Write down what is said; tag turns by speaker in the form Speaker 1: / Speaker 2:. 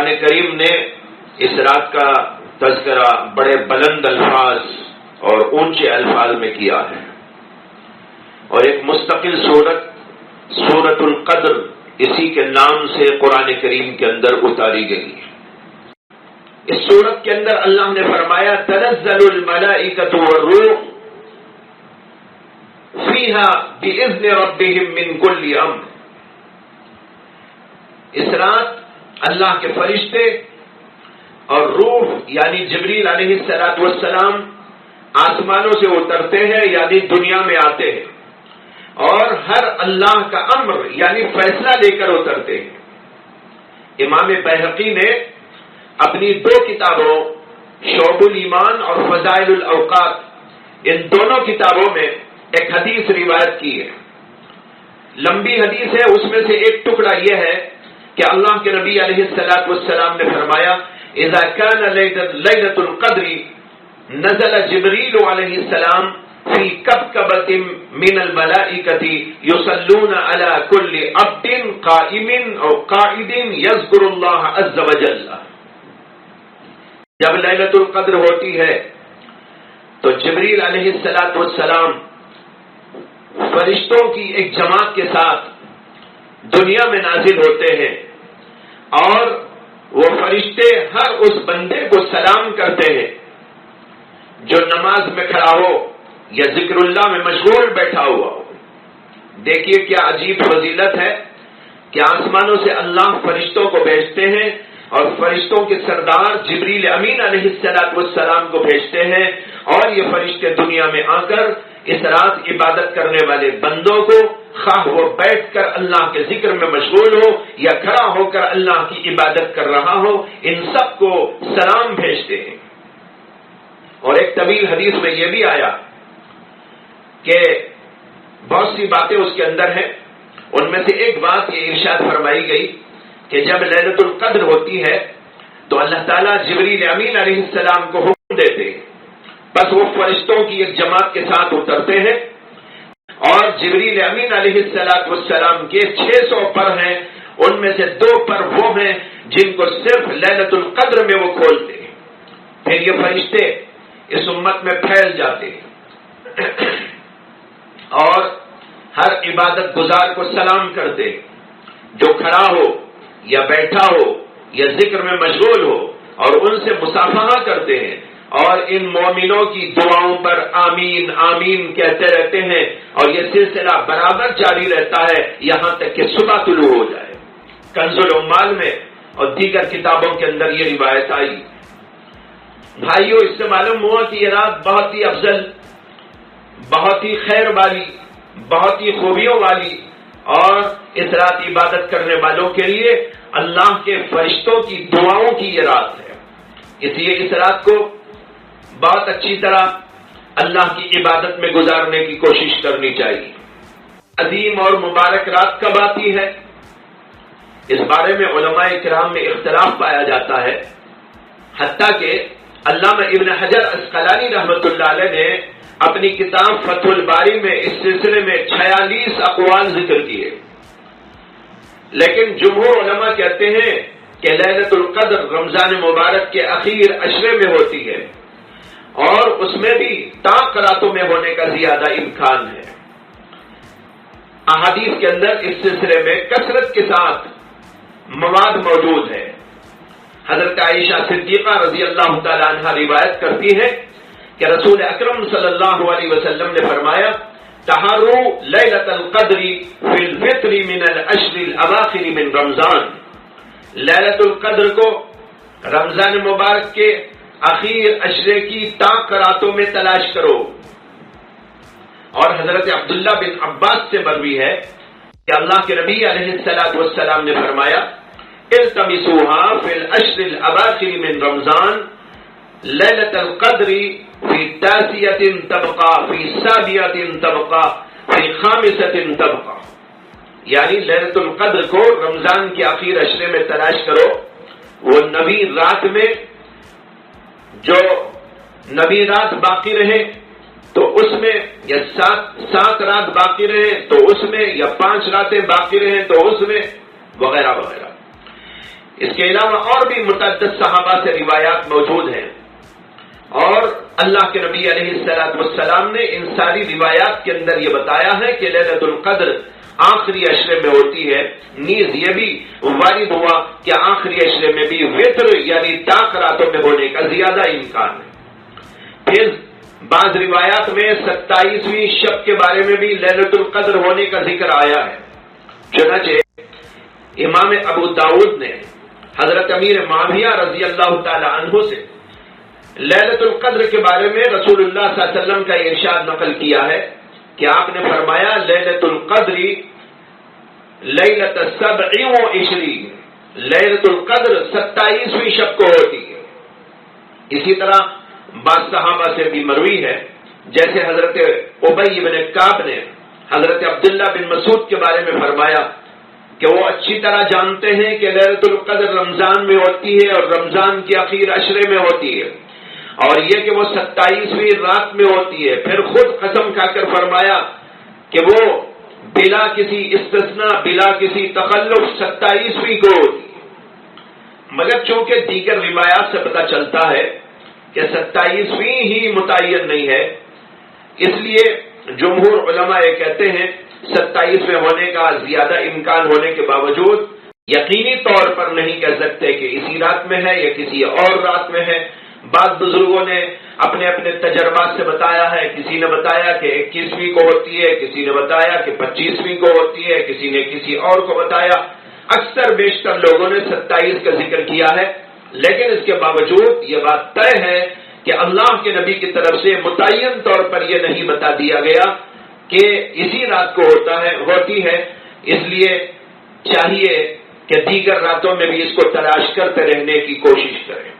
Speaker 1: قرآن کریم نے اس رات کا تذکرہ بڑے بلند الفاظ اور اونچے الفاظ میں کیا ہے، اور ایک مستقل سورۃ القدر اسی کے نام سے قرآن کریم کے اندر اتاری گئی ہے۔ اس سورت کے اندر اللہ نے فرمایا تنزل الملائکۃ والروح فیہا بإذن ربہم من کل امر۔ اس رات اللہ کے فرشتے اور روح یعنی جبریل علیہ السلام آسمانوں سے اترتے ہیں، یعنی دنیا میں آتے ہیں، اور ہر اللہ کا امر یعنی فیصلہ لے کر اترتے ہیں۔ امام بہقی نے اپنی 2 کتابوں شعب الایمان اور فضائل الاوقات، ان دونوں کتابوں میں ایک حدیث روایت کی ہے، لمبی حدیث ہے۔ اس میں سے ایک ٹکڑا یہ ہے کہ اللہ کے نبی علیہ السلام نے فرمایا اذا كان ليلة القدر نزل جبريل عليه السلام في كبكبة من الملائكة يصلون على كل عبد قائم أو قاعد يذكر الله عز وجل۔ جب لیلۃ القدر ہوتی ہے تو جبریل علیہ السلام فرشتوں کی ایک جماعت کے ساتھ دنیا میں نازل ہوتے ہیں، اور وہ فرشتے ہر اس بندے کو سلام کرتے ہیں جو نماز میں کھڑا ہو یا ذکر اللہ میں مشغول بیٹھا ہوا ہو۔ دیکھیے کیا عجیب فضیلت ہے کہ آسمانوں سے اللہ فرشتوں کو بھیجتے ہیں، اور فرشتوں کے سردار جبریل امین علیہ السلام کو بھیجتے ہیں، اور یہ فرشتے دنیا میں آ کر اس رات عبادت کرنے والے بندوں کو، خواہ وہ بیٹھ کر اللہ کے ذکر میں مشغول ہو یا کھڑا ہو کر اللہ کی عبادت کر رہا ہو، ان سب کو سلام بھیجتے ہیں۔ اور ایک طویل حدیث میں یہ بھی آیا کہ بہت سی باتیں اس کے اندر ہیں، ان میں سے ایک بات یہ ارشاد فرمائی گئی کہ جب لیلۃ القدر ہوتی ہے تو اللہ تعالیٰ جبریل امین علیہ السلام کو حکم دیتے ہیں، بس وہ فرشتوں کی ایک جماعت کے ساتھ اترتے ہیں، اور جبریل امین علیہ السلام کے 600 پر ہیں، ان میں سے 2 پر وہ ہیں جن کو صرف لیلۃ القدر میں وہ کھولتے ہیں۔ پھر یہ فرشتے اس امت میں پھیل جاتے ہیں اور ہر عبادت گزار کو سلام کرتے ہیں، جو کھڑا ہو یا بیٹھا ہو یا ذکر میں مشغول ہو، اور ان سے مصافحہ کرتے ہیں، اور ان مومنوں کی دعاؤں پر آمین آمین کہتے رہتے ہیں، اور یہ سلسلہ برابر جاری رہتا ہے یہاں تک کہ صبح طلوع ہو جائے۔ کنز العمال میں اور دیگر کتابوں کے اندر یہ روایت آئی۔ بھائیو، اس سے معلوم ہوا کہ یہ رات بہت ہی افضل، بہت ہی خیر والی، بہت ہی خوبیوں والی، اور اس رات عبادت کرنے والوں کے لیے اللہ کے فرشتوں کی دعاؤں کی یہ رات ہے۔ اس لیے اس رات کو بہت اچھی طرح اللہ کی عبادت میں گزارنے کی کوشش کرنی چاہیے۔ عظیم اور مبارک رات کب آتی ہے، اس بارے میں علماء کرام میں اختلاف پایا جاتا ہے، حتیٰ کہ علامہ ابن حجر عسقلانی رحمۃ اللہ علیہ نے اپنی کتاب فتح الباری میں اس سلسلے میں 46 اقوال ذکر کیے، لیکن جمہور علماء کہتے ہیں کہ لیلۃ القدر رمضان مبارک کے اخیر عشرے میں ہوتی ہے، اور اس میں بھی طاق راتوں میں ہونے کا زیادہ امکان ہے۔ احادیث کے اندر اس سلسلے میں کثرت کے ساتھ مواد موجود ہے۔ حضرت عائشہ صدیقہ رضی اللہ تعالی عنہ روایت کرتی ہے کہ رسول اکرم صلی اللہ علیہ وسلم نے فرمایا تحروا لیلۃ القدر فی الفطر من العشر الاواخر من رمضان، لیلۃ القدر کو رمضان مبارک کے اخیر عشرے کی طاق راتوں میں تلاش کرو۔ اور حضرت عبداللہ بن عباس سے مروی ہے کہ اللہ کے نبی علیہ السلام نے فرمایا التمسوها فی العشر الاواخر من رمضان لیلۃ القدر فی تاسیۃ تبقى فی سابعۃ تبقى فی خامسۃ تبقى، یعنی لیلۃ القدر کو رمضان کے اخیر عشرے میں تلاش کرو، وہ نویں رات میں، جو نویں رات باقی رہے تو اس میں، یا 7 رات باقی رہے تو اس میں، یا 5 راتیں باقی رہے تو اس میں، وغیرہ وغیرہ۔ اس کے علاوہ اور بھی متعدد صحابہ سے روایات موجود ہیں، اور اللہ کے نبی علیہ الصلوۃ والسلام نے ان ساری روایات کے اندر یہ بتایا ہے کہ لیلۃ القدر آخری عشرے میں ہوتی ہے۔ نیز یہ بھی وارد ہوا کہ آخری عشرے میں بھی وتر یعنی طاق راتوں میں ہونے کا زیادہ امکان ہے۔ پھر بعض روایات میں 27ویں شب کے بارے میں بھی لیلۃ القدر ہونے کا ذکر آیا ہے۔ چنانچہ امام ابو داؤد نے حضرت امیر معاویہ رضی اللہ تعالی عنہ سے لیلۃ القدر کے بارے میں رسول اللہ صلی اللہ علیہ وسلم کا ارشاد نقل کیا ہے کہ آپ نے فرمایا لیلۃ القدر لیلۃ 27 لیلۃ القدر 27ویں شب کو ہوتی ہے۔ اسی طرح بعض صحابہ سے بھی مروی ہے، جیسے حضرت ابی بن کعب نے حضرت عبداللہ بن مسعود کے بارے میں فرمایا کہ وہ اچھی طرح جانتے ہیں کہ لیلۃ القدر رمضان میں ہوتی ہے اور رمضان کے اخیر عشرے میں ہوتی ہے، اور یہ کہ وہ 27ویں رات میں ہوتی ہے۔ پھر خود قسم کھا کر فرمایا کہ وہ بلا کسی استثناء بلا کسی تخلف 27ویں کو ہوتی ہے، مگر چونکہ دیگر روایات سے پتہ چلتا ہے کہ 27ویں ہی متعین نہیں ہے، اس لیے جمہور علماء یہ کہتے ہیں 27 میں ہونے کا زیادہ امکان ہونے کے باوجود یقینی طور پر نہیں کہہ سکتے کہ اسی رات میں ہے یا کسی اور رات میں ہے۔ بعض بزرگوں نے اپنے اپنے تجربات سے بتایا ہے، کسی نے بتایا کہ 21ویں کو ہوتی ہے، کسی نے بتایا کہ 25ویں کو ہوتی ہے، کسی نے کسی اور کو بتایا۔ اکثر بیشتر لوگوں نے 27 کا ذکر کیا ہے، لیکن اس کے باوجود یہ بات طے ہے کہ اللہ کے نبی کی طرف سے متعین طور پر یہ نہیں بتا دیا گیا کہ اسی رات کو ہوتی ہے، اس لیے چاہیے کہ دیگر راتوں میں بھی اس کو تلاش کرتے رہنے کی کوشش کریں۔